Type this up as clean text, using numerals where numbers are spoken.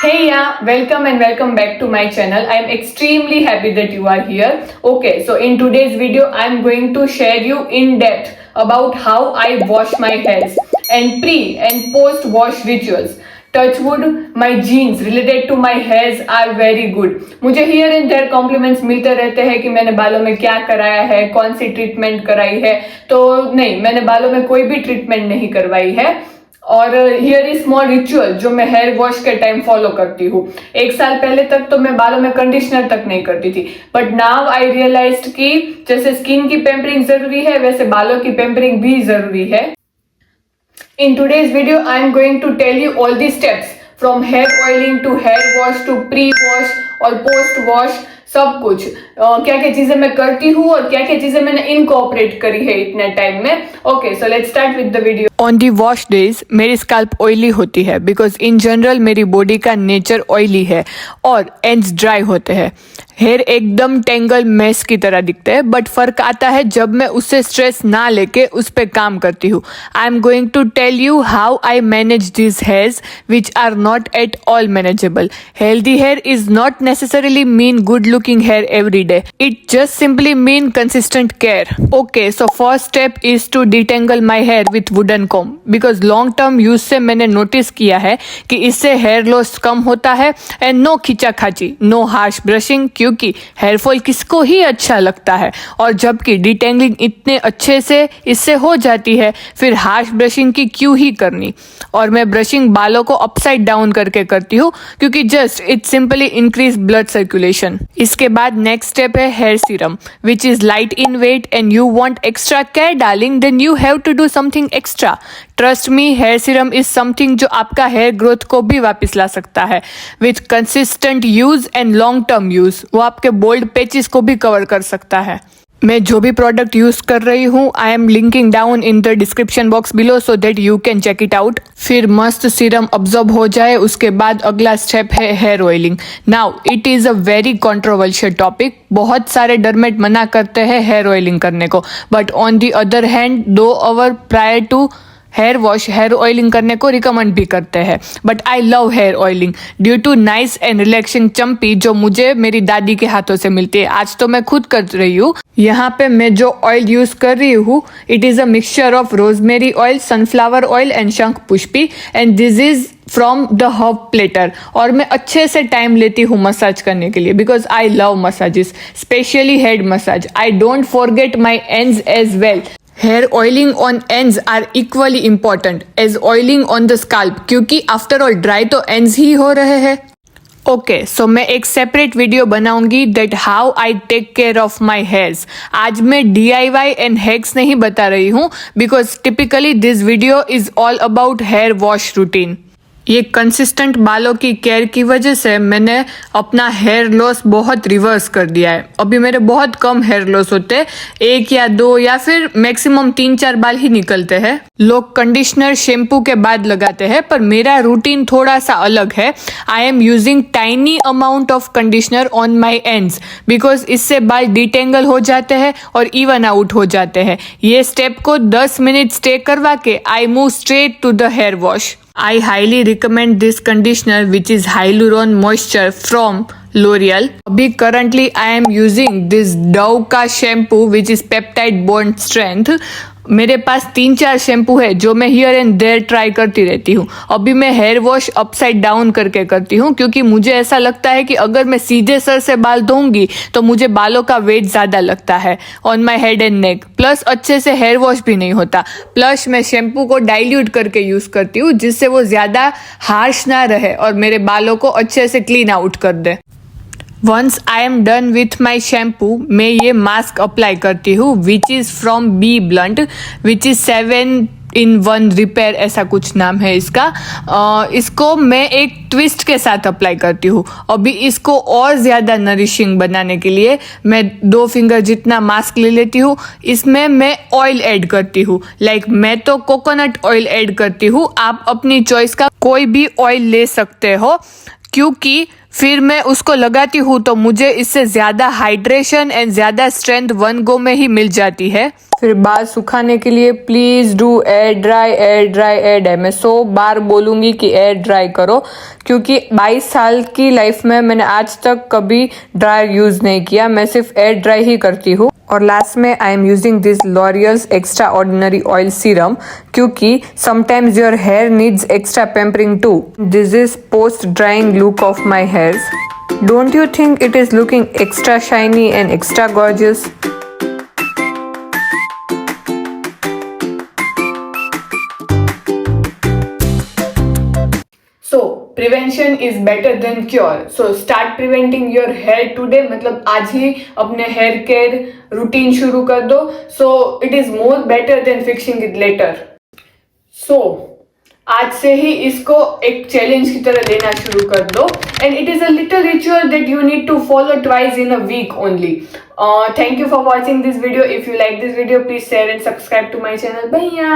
Hey, yeah, welcome and welcome back to my channel. I am extremely happy that you are here. Okay, so in today's video, I am going to share you in depth about how I wash my hairs and pre and post wash rituals. Touch wood, my genes related to my hairs are very good. मुझे here and there compliments मिलते रहते हैं कि मैंने बालों में क्या कराया है, कौन सी ट्रीटमेंट कराई है. तो नहीं, मैंने बालों में कोई भी ट्रीटमेंट नहीं करवाई है. और हियर इज स्मॉल रिचुअल जो मैं हेयर वॉश के टाइम फॉलो करती हूँ. 1 साल पहले तक तो मैं बालों में कंडीशनर तक नहीं करती थी, बट नाउ आई रियलाइज्ड कि जैसे स्किन की पेम्परिंग जरूरी है वैसे बालों की पेम्परिंग भी जरूरी है. In today's video, I am going to tell you all the steps from hair oiling to hair wash to pre-wash और post-wash. सब कुछ क्या क्या चीजें मैं करती हूँ और क्या क्या चीजें मैंने इनकॉर्पोरेट करी है इतने टाइम में. Okay, so let's start with the video. On the wash days मेरी स्कैल्प ऑयली होती है बिकॉज इन जनरल मेरी बॉडी का नेचर ऑयली है और एंड्स ड्राई होते हैं. हेयर एकदम टेंगल मेस की तरह दिखते हैं, बट फर्क आता है जब मैं उससे स्ट्रेस ना लेके उस पर काम करती हूँ. I am going to tell you how I manage this hairs which are not at all manageable. Healthy hair is not necessarily mean good looking hair every day. It just simply mean consistent care. Okay, so first step is to detangle my hair with wooden comb because long term use से मैंने notice किया है कि इससे hair loss कम होता है and no खींचा-खाची, no harsh brushing क्योंकि hair fall किसको ही अच्छा लगता है. और जबकि detangling इतने अच्छे से इससे हो जाती है फिर harsh brushing की क्यों ही करनी. और मैं brushing बालों को upside down करके करती हूँ क्योंकि just it simply increase blood circulation. इसके बाद नेक्स्ट स्टेप है hair serum which is light in weight and you want extra care darling then you have to do something extra. Trust me, hair serum is something जो आपका hair growth को भी वापस ला सकता है. With consistent use and long term use वो आपके bold patches को भी कवर कर सकता है. मैं जो भी प्रोडक्ट यूज कर रही हूँ I am linking down in the description box below so that you can check it out. फिर मस्त सीरम ऑब्जॉर्ब हो जाए उसके बाद अगला स्टेप है hair oiling. Now it is a very controversial topic. बहुत सारे डरमेट मना करते हैं हेयर ऑयलिंग करने को, but on the other hand 2 hour prior to hair wash hair oiling करने को रिकमेंड भी करते हैं. But I love hair oiling due to nice and relaxing चम्पी जो मुझे मेरी दादी के हाथों से मिलती है. आज तो मैं खुद कर रही हूँ. यहाँ पे मैं जो ऑयल यूज कर रही हूँ it is a mixture of rosemary oil, sunflower oil and shankhpushpi and this is from the herb platter. और मैं अच्छे से टाइम लेती हूँ मसाज करने के लिए because I love massages, specially head massage. I don't forget my ends as well. Hair oiling on ends are equally important as oiling on the scalp क्योंकि आफ्टर ऑल ड्राई तो ends ही हो रहे हैं. Okay, so मैं एक separate video बनाऊंगी that how I take care of my hairs. आज मैं DIY एंड हैक्स नहीं बता रही हूँ because typically this video is all about hair wash routine. ये कंसिस्टेंट बालों की केयर की वजह से मैंने अपना हेयर लॉस बहुत रिवर्स कर दिया है. अभी मेरे बहुत कम हेयर लॉस होते हैं, 1 या 2 या फिर मैक्सिमम 3-4 बाल ही निकलते हैं. लोग कंडीशनर शैम्पू के बाद लगाते हैं पर मेरा रूटीन थोड़ा सा अलग है. आई am using tiny amount of conditioner on my ends because इससे बाल डिटेंगल हो जाते हैं और इवन आउट हो जाते हैं. ये स्टेप को 10 मिनट स्टे करवा के I move straight to the hair wash. I highly recommend this conditioner which is Hyaluron Moisture from L'Oreal. अभी currently I am using this Dove का shampoo which is Peptide Bond Strength. मेरे पास 3-4 shampoo है जो मैं here and there try करती रहती हूँ. अभी मैं हेयर वॉश अपसाइड डाउन करके करती हूँ क्योंकि मुझे ऐसा लगता है कि अगर मैं सीधे सर से बाल धोऊंगी तो मुझे बालों का वेट ज़्यादा लगता है on my head and neck. Plus अच्छे से हेयर वॉश भी नहीं होता. प्लस मैं शैम्पू को डाइल्यूट करके यूज़ करती हूँ जिससे वो ज़्यादा हार्श ना रहे और मेरे बालों को अच्छे से क्लीन आउट कर दे. Once I am done with my shampoo मैं ये मास्क अप्लाई करती हूँ which is from B blunt which is 7-in-1 repair ऐसा कुछ नाम है इसका. इसको मैं एक ट्विस्ट के साथ अप्लाई करती हूँ. अभी इसको और ज़्यादा नरिशिंग बनाने के लिए मैं 2 फिंगर जितना मास्क ले लेती हूँ. इसमें मैं ऑयल ऐड करती हूँ. लाइक मैं तो कोकोनट ऑयल ऐड करती हूँ. आप अपनी चॉइस का कोई भी ऑयल ले सकते हो क्योंकि फिर मैं उसको लगाती हूँ तो मुझे इससे ज़्यादा हाइड्रेशन एंड ज़्यादा स्ट्रेंथ वन गो में ही मिल जाती है। फिर बाल सुखाने के लिए please do air dry, air dry, air dry. मैं 100 बार बोलूँगी कि एयर ड्राई करो, क्योंकि 22 साल की लाइफ में मैंने आज तक कभी ड्रायर यूज़ नहीं किया, मैं सिर्फ एयर ड्राई ही करती हूँ। और लास्ट में I am using this L'Oreal's extra ordinary oil serum, क्योंकि sometimes your hair needs extra pampering too. This is post drying look of my hairs. Don't you think it is looking extra shiny and extra gorgeous? So prevention is better than cure. So start preventing your hair today. मतलब आज ही अपने hair care routine शुरू कर दो. So it is more better than fixing it later. So आज से ही इसको एक चैलेंज की तरह लेना शुरू कर दो. And it is a little ritual that you need to follow twice in a week only. Thank you for watching this video. If you like this video, please share and subscribe to my channel. Bye.